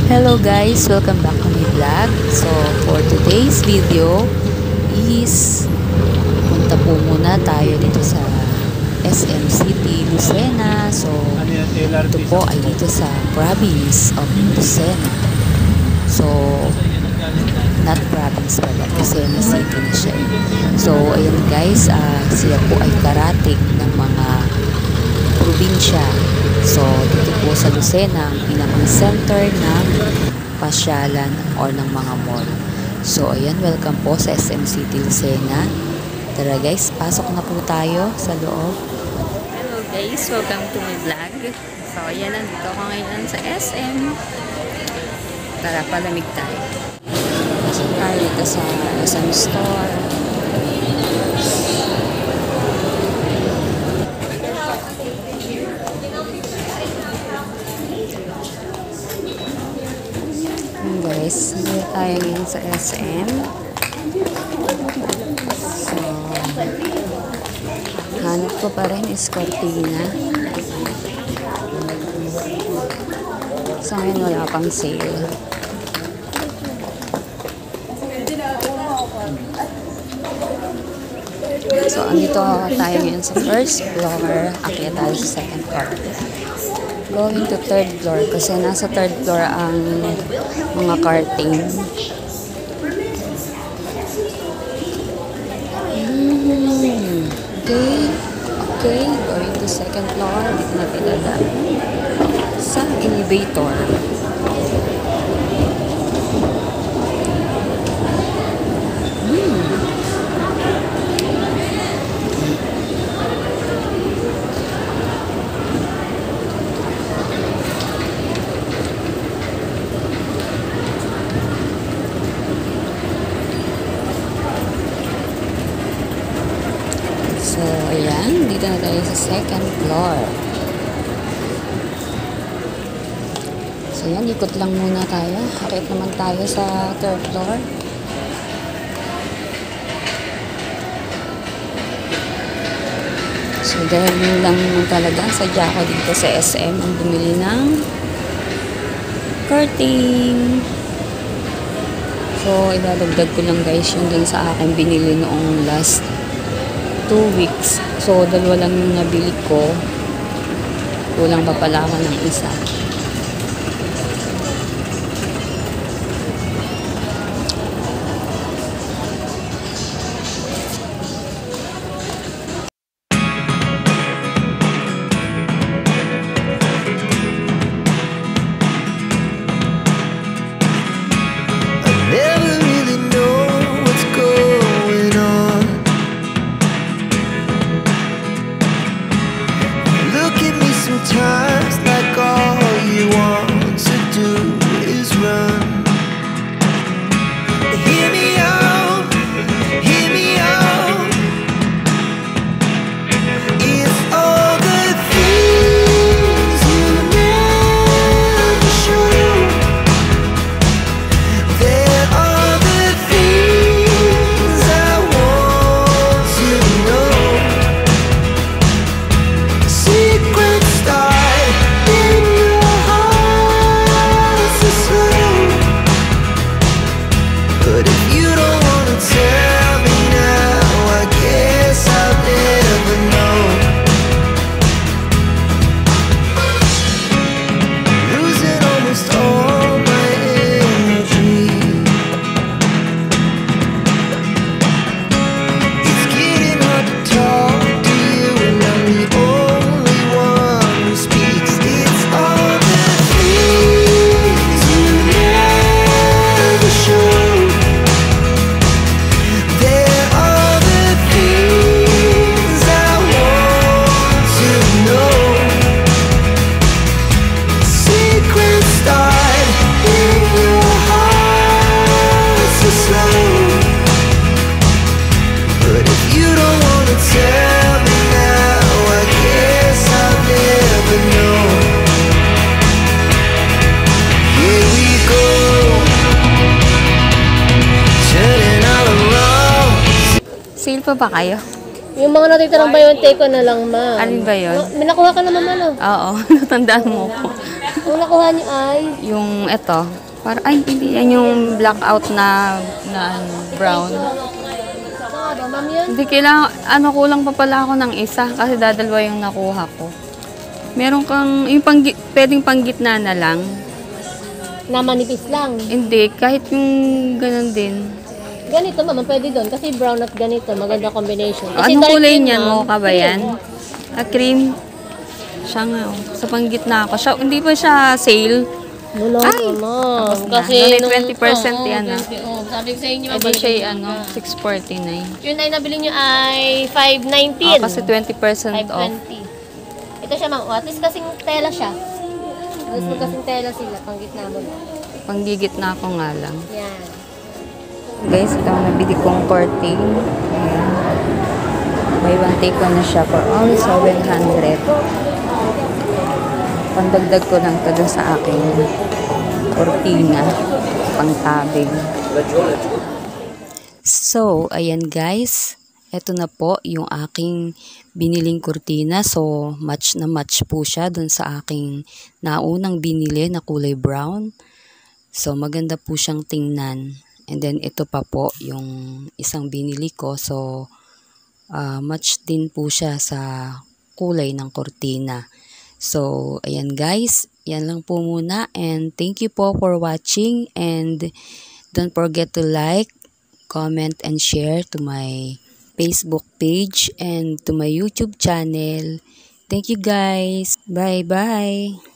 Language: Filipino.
Hello guys, welcome back to my vlog. So for today's video is punta po muna tayo dito sa SM City, Lucena. So ito po ay dito sa province of Lucena. So not province pala, Lucena City na siya. So ayan guys, sila po ay karating ng mga probinsya. So, dito po sa Lucena, ang pinakang center ng pasyalan or ng mga mall. So, ayan, welcome po sa SM City, Lucena. Tara guys, pasok na po tayo sa loob. Hello guys, welcome to my vlog. So, ayan, nandito ako ngayon sa SM. Tara, palamig tayo. So, tayo dito sa SM Store. Guys, hindi tayo ngayon sa SM. So, hanap ko pa rin is cortina. So, ngayon wala pang sale. So, andito tayo ngayon sa first floor. Akyat tayo sa second floor. Going to third floor kasi nasa third floor ang mga karting. Okay, going to second floor. Dito natin dadaan sa elevator. So, ayan. Dito na tayo sa second floor. So, ayan. Ikot lang muna tayo. Akit naman tayo sa third floor. So, dahil lang naman talaga. Sadya ako dito sa SM ang bumili ng curtain. So, idadagdag ko lang guys yung din sa akin binili noong last 2 weeks. So, dalawa lang yung nabili ko. Kulang pa pala ako ng isa. Sometimes like all you want to do is run. Hear me out, hear me out. It's all the things you never show. There are the things I want to know. Secrets start in your heart so slow. But if you don't wanna tell me now, I guess I'll never know. Losing almost all my energy. It's getting hard to talk to you, and I'm the only one who speaks. It's all the things you never show. There are the things I want to know. Secrets start in your heart so slow. But if you don't wanna tell me now, I guess I'll never know. Here we go, turning all around. Sale pa ba kayo? Yung mga natitirang buy one take one na lang, ma. Alin ba yun? May nakuha ka naman, ano? Oo, natandaan mo ko. Ang nakuha niyo ay Yung eto, ay hindi yan yung blackout na ano, brown. ano, ma'am yun? Hindi kailangan, kulang pa pala ako ng isa kasi dadalwa yung nakuha ko. Meron kang, yung pwedeng panggitna na lang. Na manipis lang. Hindi, kahit yung ganun din. Ganito ma'am, pwede doon kasi brown at ganito, maganda combination. Kasi Anong dark kulay green, niyan ma'am. mo ka ba yan? Cream. Siya nga, oh. Sa panggitna ako. Siya, hindi pa siya sale. Wala Ay! ma'am. Tapos na. Kasi May nung 20% yan, ah. sabi ko sa inyo, Edi mabalik siya, 649. Yun ay nabili nyo ay 519. Kasi 20% off. 520. Ito siya ma'am. At least kasing tela siya. At least kasing tela sila. Panggitna mo na. Panggigitna ko nga lang. Yan. Guys, ito ang nabili kong curtain. Ayan. May one take ko na siya for only 700. Pandagdag ko lang ito dun sa aking cortina. Pangtabing. So, ayan guys. Ito na po yung aking biniling kurtina. So, match na match po siya dun sa aking naunang binili na kulay brown. So, maganda po siyang tingnan. And then, ito pa po yung isang binili ko. So, match din po siya sa kulay ng kurtina. So, ayan guys. Yan lang po muna. And thank you po for watching. And don't forget to like, comment, and share to my Facebook page and to my YouTube channel. Thank you guys. Bye-bye.